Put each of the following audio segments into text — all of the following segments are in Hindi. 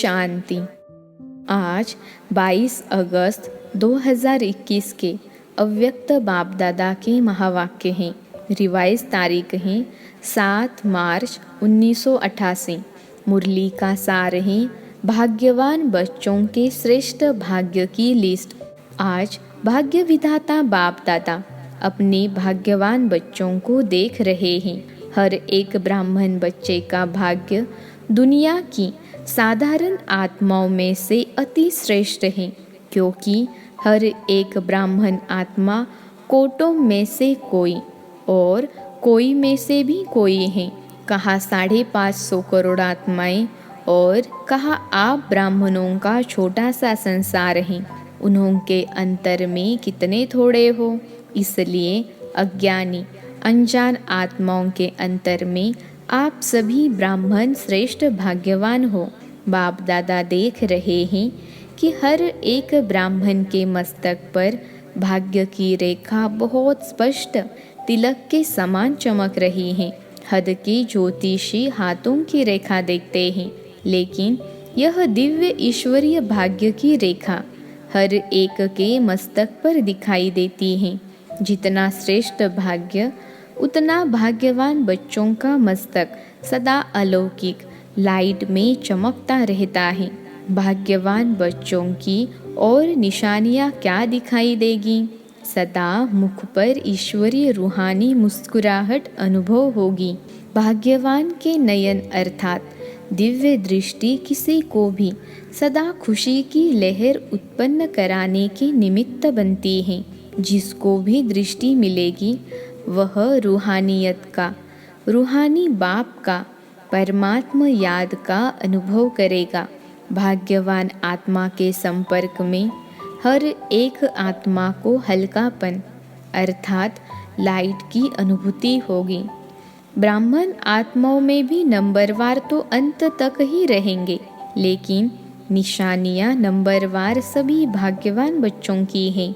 शांति। आज 22 अगस्त 2021 के अव्यक्त बाप दादा के महावाक्य हैं। रिवाइज तारीख है 7 मार्च 1988। मुरली का सार है भाग्यवान बच्चों के श्रेष्ठ भाग्य की लिस्ट। आज भाग्य विधाता बाप दादा अपने भाग्यवान बच्चों को देख रहे हैं। हर एक ब्राह्मण बच्चे का भाग्य दुनिया की साधारण आत्माओं में से अति श्रेष्ठ है, क्योंकि हर एक ब्राह्मण आत्मा कोटों में से कोई और कोई में से भी कोई है। कहा 550 करोड़ आत्माएं और कहा आप ब्राह्मणों का छोटा सा संसार है। उन्होंने अंतर में कितने थोड़े हो, इसलिए अज्ञानी अनजान आत्माओं के अंतर में आप सभी ब्राह्मण श्रेष्ठ भाग्यवान हो। बाप दादा देख रहे हैं कि हर एक ब्राह्मण के मस्तक पर भाग्य की रेखा बहुत स्पष्ट तिलक के समान चमक रही है। हद के ज्योतिषी हाथों की रेखा देखते हैं, लेकिन यह दिव्य ईश्वरीय भाग्य की रेखा हर एक के मस्तक पर दिखाई देती है। जितना श्रेष्ठ भाग्य उतना भाग्यवान बच्चों का मस्तक सदा अलौकिक लाइट में चमकता रहता है। भाग्यवान बच्चों की और निशानियाँ क्या दिखाई देगी? सदा मुख पर ईश्वरीय रूहानी मुस्कुराहट अनुभव होगी। भाग्यवान के नयन अर्थात दिव्य दृष्टि किसी को भी सदा खुशी की लहर उत्पन्न कराने के निमित्त बनती है। जिसको भी दृष्टि मिलेगी वह रूहानियत का, रूहानी बाप का, परमात्मा याद का अनुभव करेगा। भाग्यवान आत्मा के संपर्क में हर एक आत्मा को हल्कापन अर्थात लाइट की अनुभूति होगी। ब्राह्मण आत्माओं में भी नंबरवार तो अंत तक ही रहेंगे, लेकिन निशानियाँ नंबरवार सभी भाग्यवान बच्चों की हैं।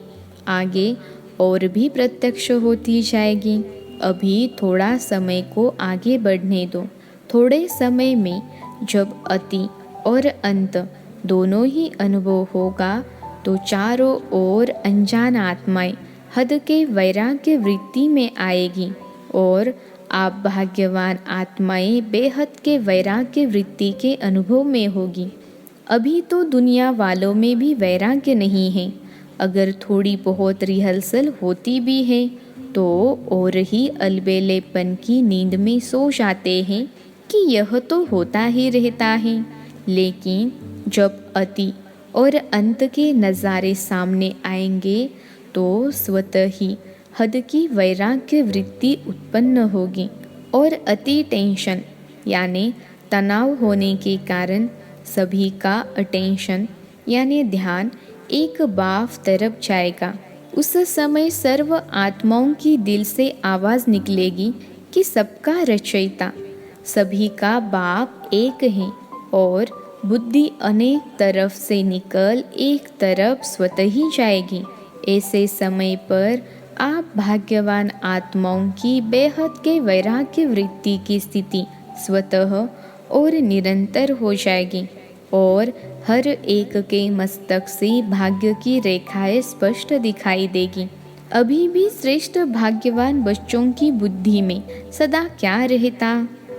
आगे और भी प्रत्यक्ष होती जाएगी। अभी थोड़ा समय को आगे बढ़ने दो। थोड़े समय में जब अति और अंत दोनों ही अनुभव होगा तो चारों ओर अनजान आत्माएं हद के वैराग्य वृत्ति में आएगी और आप भाग्यवान आत्माएं बेहद के वैराग्य वृत्ति के अनुभव में होगी। अभी तो दुनिया वालों में भी वैराग्य नहीं है। अगर थोड़ी बहुत रिहर्सल होती भी है तो और ही अलबेलेपन की नींद में सो जाते हैं कि यह तो होता ही रहता है। लेकिन जब अति और अंत के नज़ारे सामने आएंगे तो स्वतः ही हद की वैराग्य वृत्ति उत्पन्न होगी और अति टेंशन यानी तनाव होने के कारण सभी का अटेंशन यानी ध्यान एक बाफ तरफ जाएगा। उस समय सर्व आत्माओं की दिल से आवाज़ निकलेगी कि सबका रचयिता, सभी का बाप एक है और बुद्धि अनेक तरफ से निकल एक तरफ स्वतः ही जाएगी। ऐसे समय पर आप भाग्यवान आत्माओं की बेहद के वैराग्य वृत्ति की स्थिति स्वतः और निरंतर हो जाएगी और हर एक के मस्तक से भाग्य की रेखाएं स्पष्ट दिखाई देगी। अभी भी श्रेष्ठ भाग्यवान बच्चों की बुद्धि में सदा क्या रहता?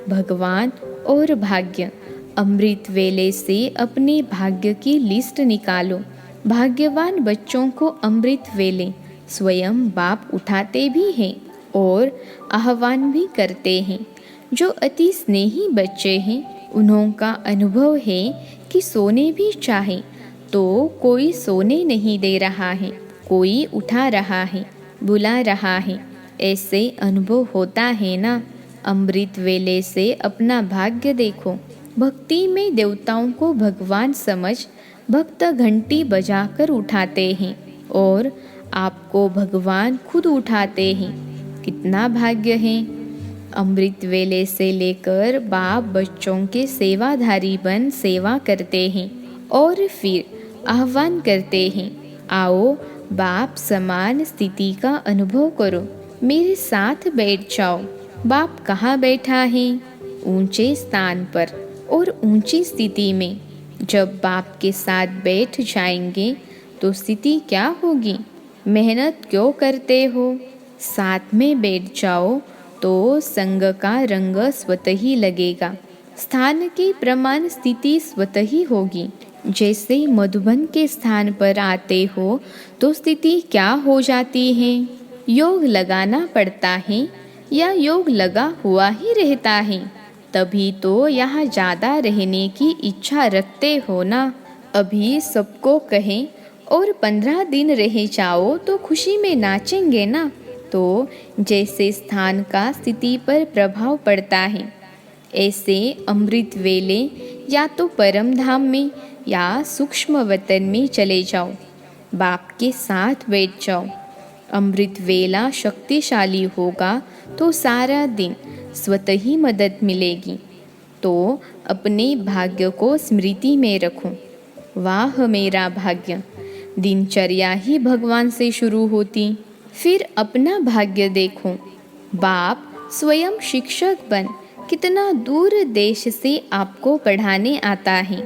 भगवान और भाग्य। अमृत वेले से अपने भाग्य की लिस्ट निकालो। भाग्यवान बच्चों को अमृत वेले स्वयं बाप उठाते भी हैं और आह्वान भी करते हैं। जो अति स्नेही बच्चे हैं उन्हों का अनुभव है कि सोने भी चाहे तो कोई सोने नहीं दे रहा है, कोई उठा रहा है, बुला रहा है। ऐसे अनुभव होता है ना। अमृत वेले से अपना भाग्य देखो। भक्ति में देवताओं को भगवान समझ भक्त घंटी बजाकर उठाते हैं और आपको भगवान खुद उठाते हैं। कितना भाग्य है। अमृत वेले से लेकर बाप बच्चों के सेवाधारी बन सेवा करते हैं और फिर आह्वान करते हैं, आओ बाप समान स्थिति का अनुभव करो, मेरे साथ बैठ जाओ। बाप कहाँ बैठा है? ऊंचे स्थान पर और ऊंची स्थिति में। जब बाप के साथ बैठ जाएंगे तो स्थिति क्या होगी? मेहनत क्यों करते हो? साथ में बैठ जाओ तो संग का रंग स्वतः ही लगेगा। स्थान के प्रमाण स्थिति स्वतः ही होगी। जैसे मधुबन के स्थान पर आते हो तो स्थिति क्या हो जाती है? योग लगाना पड़ता है या योग लगा हुआ ही रहता है? तभी तो यहाँ ज़्यादा रहने की इच्छा रखते हो ना। अभी सबको कहें और 15 दिन रह जाओ तो खुशी में नाचेंगे ना। तो जैसे स्थान का स्थिति पर प्रभाव पड़ता है, ऐसे अमृत वेले या तो परम धाम में या सूक्ष्म वतन में चले जाओ, बाप के साथ बैठ जाओ। अमृत वेला शक्तिशाली होगा तो सारा दिन स्वतः ही मदद मिलेगी। तो अपने भाग्य को स्मृति में रखो। वाह मेरा भाग्य! दिनचर्या ही भगवान से शुरू होती। फिर अपना भाग्य देखो। बाप स्वयं शिक्षक बन कितना दूर देश से आपको पढ़ाने आता है।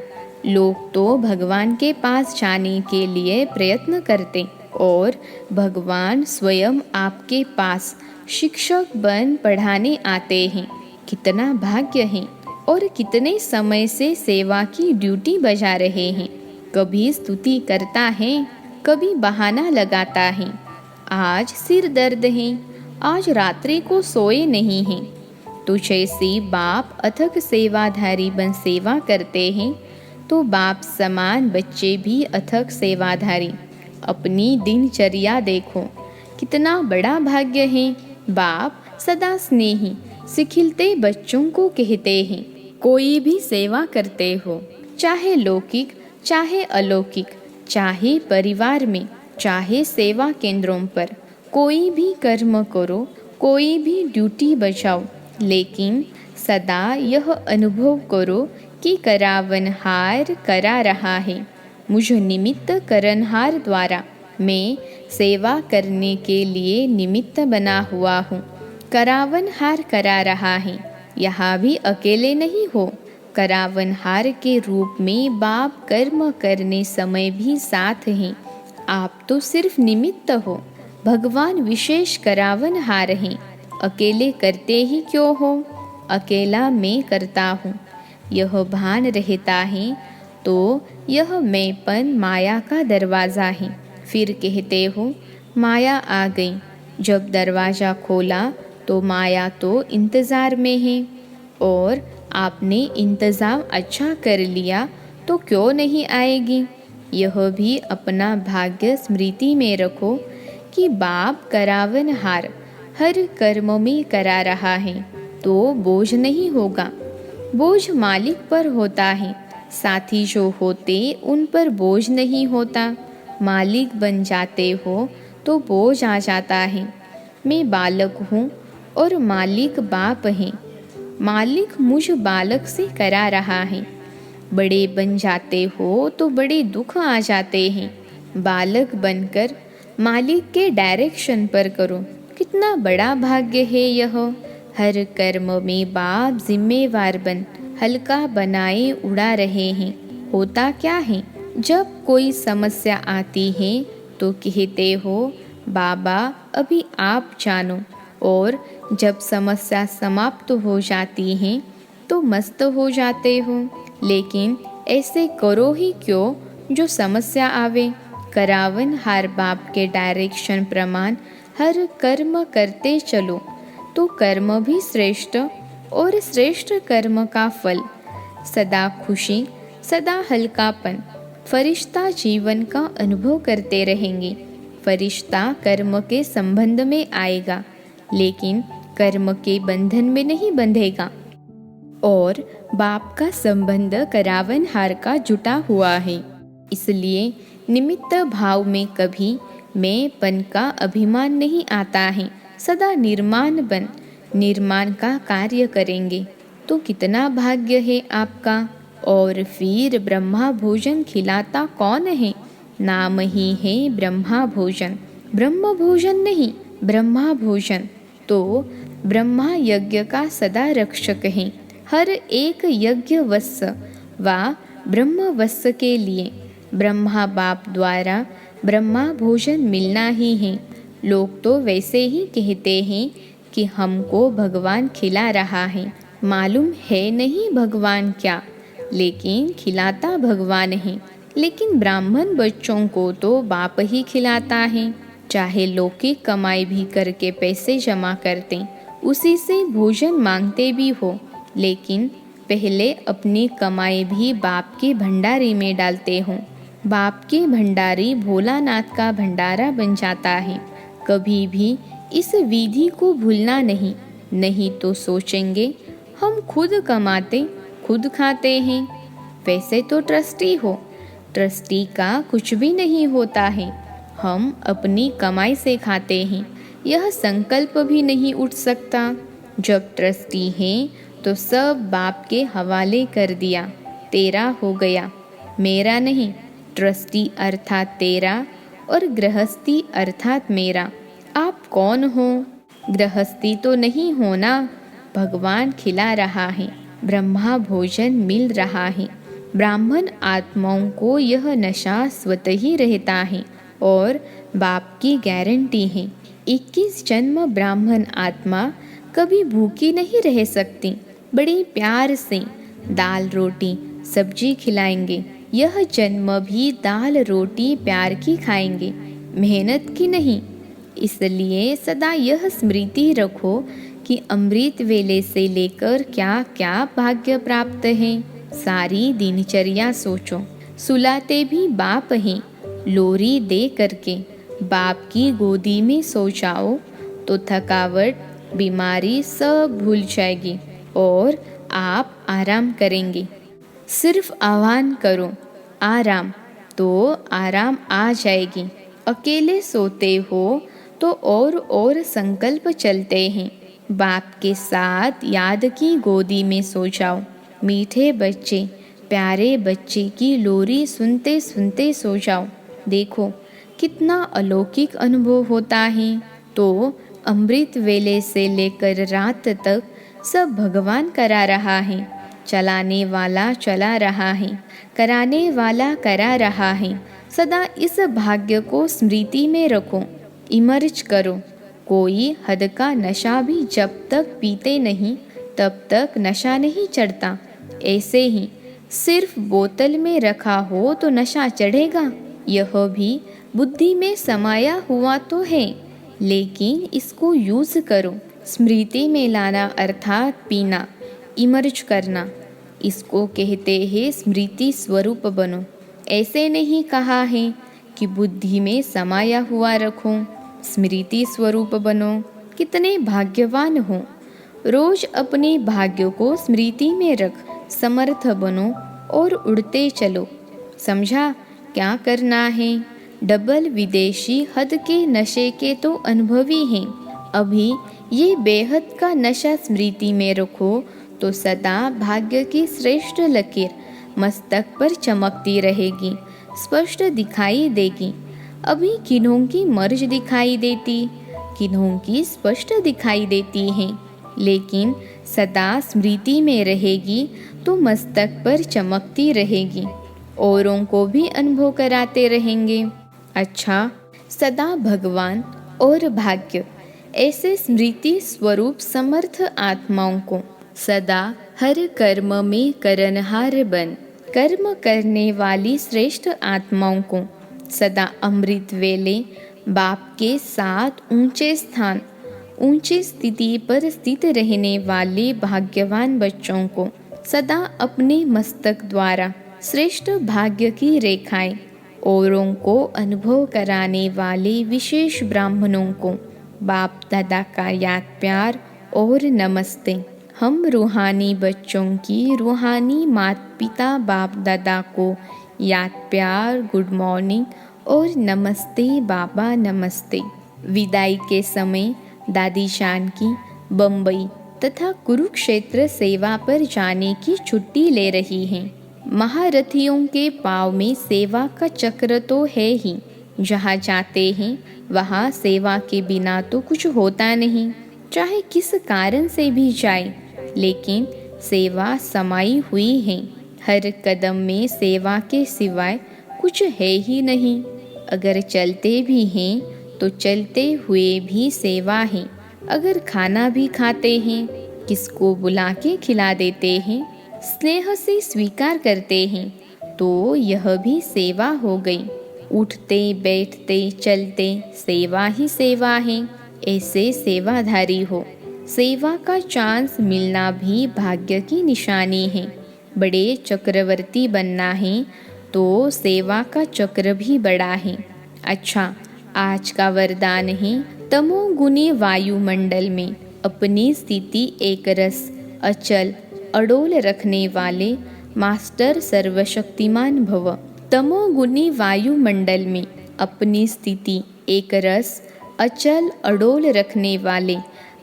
लोग तो भगवान के पास जाने के लिए प्रयत्न करते और भगवान स्वयं आपके पास शिक्षक बन पढ़ाने आते हैं। कितना भाग्य है और कितने समय से सेवा की ड्यूटी बजा रहे हैं। कभी स्तुति करता है, कभी बहाना लगाता है। आज सिर दर्द है, आज रात्रि को सोए नहीं हैं। तो जैसे बाप अथक सेवाधारी बन सेवा करते हैं, तो बाप समान बच्चे भी अथक सेवाधारी। अपनी दिनचर्या देखो, कितना बड़ा भाग्य है। बाप सदा स्नेही सिखिलते बच्चों को कहते हैं, कोई भी सेवा करते हो, चाहे लौकिक चाहे अलौकिक, चाहे परिवार में चाहे सेवा केंद्रों पर, कोई भी कर्म करो, कोई भी ड्यूटी बजाओ, लेकिन सदा यह अनुभव करो कि करावनहार करा रहा है। मुझ निमित्त करनहार द्वारा मैं सेवा करने के लिए निमित्त बना हुआ हूँ। करावनहार करा रहा है। यहाँ भी अकेले नहीं हो। करावनहार के रूप में बाप कर्म करने समय भी साथ हैं। आप तो सिर्फ निमित्त हो, भगवान विशेष करावनहार हैं। अकेले करते ही क्यों हो? अकेला मैं करता हूँ, यह भान रहता है तो यह मैंपन माया का दरवाज़ा है। फिर कहते हो माया आ गई। जब दरवाज़ा खोला तो माया तो इंतज़ार में है, और आपने इंतज़ाम अच्छा कर लिया तो क्यों नहीं आएगी? यह भी अपना भाग्य स्मृति में रखो कि बाप करावनहार हर कर्म में करा रहा है, तो बोझ नहीं होगा। बोझ मालिक पर होता है, साथी जो होते उन पर बोझ नहीं होता। मालिक बन जाते हो तो बोझ आ जाता है। मैं बालक हूँ और मालिक बाप है। मालिक मुझ बालक से करा रहा है। बड़े बन जाते हो तो बड़े दुख आ जाते हैं। बालक बनकर मालिक के डायरेक्शन पर करो। कितना बड़ा भाग्य है यह। हर कर्म में बाप जिम्मेवार बन हल्का बनाए उड़ा रहे हैं। होता क्या है, जब कोई समस्या आती है तो कहते हो बाबा अभी आप जानो, और जब समस्या समाप्त हो जाती है तो मस्त हो जाते हो। लेकिन ऐसे करो ही क्यों जो समस्या आवे। करावनहार बाप के डायरेक्शन प्रमाण हर कर्म करते चलो तो कर्म भी श्रेष्ठ, और श्रेष्ठ कर्म का फल सदा खुशी, सदा हल्कापन, फरिश्ता जीवन का अनुभव करते रहेंगे। फरिश्ता कर्म के संबंध में आएगा, लेकिन कर्म के बंधन में नहीं बंधेगा। और बाप का संबंध करावनहार का जुटा हुआ है। इसलिए निमित्त भाव में कभी मैंपन का अभिमान नहीं आता है। सदा निर्माण बन निर्माण का कार्य करेंगे तो कितना भाग्य है आपका। और फिर ब्रह्मा भोजन खिलाता कौन है? नाम ही है ब्रह्मा भोजन। ब्रह्म भोजन नहीं, ब्रह्मा भोजन। तो ब्रह्मा यज्ञ का सदा रक्षक है। हर एक यज्ञ वत्स व ब्रह्मवत्स के लिए ब्रह्मा बाप द्वारा ब्रह्मा भोजन मिलना ही है। लोग तो वैसे ही कहते हैं कि हमको भगवान खिला रहा है। मालूम है नहीं भगवान क्या, लेकिन खिलाता भगवान है। लेकिन ब्राह्मण बच्चों को तो बाप ही खिलाता है। चाहे लोग की कमाई भी करके पैसे जमा करते, उसी से भोजन मांगते भी हो, लेकिन पहले अपनी कमाई भी बाप के भंडारे में डालते हो। बाप के भंडारी भोलानाथ का भंडारा बन जाता है। कभी भी इस विधि को भूलना नहीं, नहीं तो सोचेंगे हम खुद कमाते खुद खाते हैं। वैसे तो ट्रस्टी हो, ट्रस्टी का कुछ भी नहीं होता है। हम अपनी कमाई से खाते हैं, यह संकल्प भी नहीं उठ सकता। जब ट्रस्टी हैं तो सब बाप के हवाले कर दिया, तेरा हो गया, मेरा नहीं। ट्रस्टी अर्थात तेरा और गृहस्थी अर्थात मेरा। आप कौन हो? गृहस्थी तो नहीं हो ना। भगवान खिला रहा है, ब्रह्मा भोजन मिल रहा है। ब्राह्मण आत्माओं को यह नशा स्वतः ही रहता है और बाप की गारंटी है। 21 जन्म ब्राह्मण आत्मा कभी भूखी नहीं रह सकती। बड़े प्यार से दाल रोटी सब्जी खिलाएंगे। यह जन्म भी दाल रोटी प्यार की खाएंगे, मेहनत की नहीं। इसलिए सदा यह स्मृति रखो कि अमृत वेले से लेकर क्या क्या भाग्य प्राप्त है। सारी दिनचर्या सोचो। सुलाते भी बाप हैं। लोरी दे करके बाप की गोदी में सो जाओ तो थकावट, बीमारी सब भूल जाएगी और आप आराम करेंगे। सिर्फ आह्वान करो आराम, तो आराम आ जाएगी। अकेले सोते हो तो और संकल्प चलते हैं। बाप के साथ याद की गोदी में सो जाओ। मीठे बच्चे, प्यारे बच्चे की लोरी सुनते सुनते सो जाओ। देखो कितना अलौकिक अनुभव होता है। तो अमृत वेले से लेकर रात तक सब भगवान करा रहा है। चलाने वाला चला रहा है, कराने वाला करा रहा है। सदा इस भाग्य को स्मृति में रखो, इमर्ज करो। कोई हद का नशा भी जब तक पीते नहीं तब तक नशा नहीं चढ़ता। ऐसे ही सिर्फ बोतल में रखा हो तो नशा चढ़ेगा। यह भी बुद्धि में समाया हुआ तो है, लेकिन इसको यूज करो। स्मृति में लाना अर्थात पीना, इमर्ज करना। इसको कहते हैं स्मृति स्वरूप बनो। ऐसे नहीं कहा है कि बुद्धि में समाया हुआ रखो, स्मृति स्वरूप बनो। कितने भाग्यवान हो। रोज अपने भाग्य को स्मृति में रख, समर्थ बनो और उड़ते चलो। समझा क्या करना है? डबल विदेशी हद के नशे के तो अनुभवी हैं। अभी ये बेहद का नशा स्मृति में रखो तो सदा भाग्य की श्रेष्ठ लकीर मस्तक पर चमकती रहेगी, स्पष्ट दिखाई देगी। अभी किन्हों की मर्ज दिखाई देती, किन्हों की स्पष्ट दिखाई देती है, लेकिन सदा स्मृति में रहेगी तो मस्तक पर चमकती रहेगी। औरों को भी अनुभव कराते रहेंगे। अच्छा, सदा भगवान और भाग्य ऐसे स्मृति स्वरूप समर्थ आत्माओं को सदा हर कर्म में करनहार बन, कर्म करने वाली श्रेष्ठ आत्माओं को सदा अमृत वेले बाप के साथ ऊंचे स्थान, ऊंची स्थिति पर स्थित रहने वाले भाग्यवान बच्चों को सदा अपने मस्तक द्वारा श्रेष्ठ भाग्य की रेखाएं, औरों को अनुभव कराने वाले विशेष ब्राह्मणों को बाप दादा का याद प्यार और नमस्ते। हम रूहानी बच्चों की रूहानी माता पिता बाप दादा को याद प्यार, गुड मॉर्निंग और नमस्ते बाबा नमस्ते। विदाई के समय दादी जान की बम्बई तथा कुरुक्षेत्र सेवा पर जाने की छुट्टी ले रही हैं। महारथियों के पाँव में सेवा का चक्र तो है ही। जहाँ जाते हैं वहाँ सेवा के बिना तो कुछ होता नहीं। चाहे किस कारण से भी जाए, लेकिन सेवा समाई हुई है। हर कदम में सेवा के सिवाय कुछ है ही नहीं। अगर चलते भी हैं तो चलते हुए भी सेवा है। अगर खाना भी खाते हैं, किसको बुला के खिला देते हैं, स्नेह से स्वीकार करते हैं, तो यह भी सेवा हो गई। उठते बैठते चलते सेवा ही सेवा है। ऐसे सेवाधारी हो। सेवा का चांस मिलना भी भाग्य की निशानी है। बड़े चक्रवर्ती बनना है तो सेवा का चक्र भी बड़ा है। अच्छा, आज का वरदान है तमोगुनी वायुमंडल में अपनी स्थिति एकरस अचल अडोल रखने वाले मास्टर सर्वशक्तिमान भव। तमोगुनी वायुमंडल में अपनी स्थिति एकरस अचल अडोल रखने वाले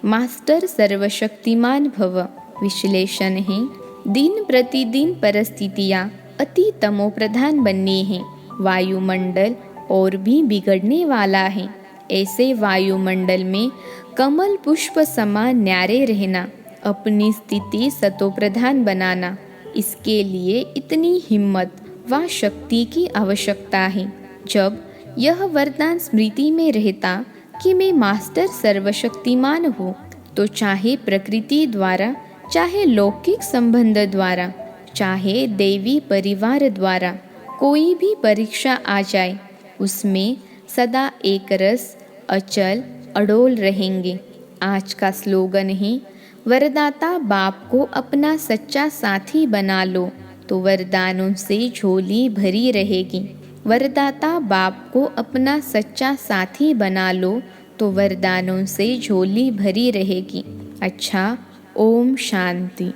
मास्टर सर्वशक्तिमान भव। विश्लेषण है, दिन प्रतिदिन परिस्थितियाँ अति तमोप्रधान बननी हैं। वायुमंडल और भी बिगड़ने वाला है। ऐसे वायुमंडल में कमल पुष्प समान न्यारे रहना, अपनी स्थिति सतोप्रधान बनाना, इसके लिए इतनी हिम्मत व शक्ति की आवश्यकता है। जब यह वरदान स्मृति में रहता कि मैं मास्टर सर्वशक्तिमान हूँ, तो चाहे प्रकृति द्वारा, चाहे लौकिक संबंध द्वारा, चाहे देवी परिवार द्वारा कोई भी परीक्षा आ जाए, उसमें सदा एक रस अचल अडोल रहेंगे। आज का स्लोगन है, वरदाता बाप को अपना सच्चा साथी बना लो तो वरदानों से झोली भरी रहेगी। वरदाता बाप को अपना सच्चा साथी बना लो तो वरदानों से झोली भरी रहेगी। अच्छा, ओम शांति।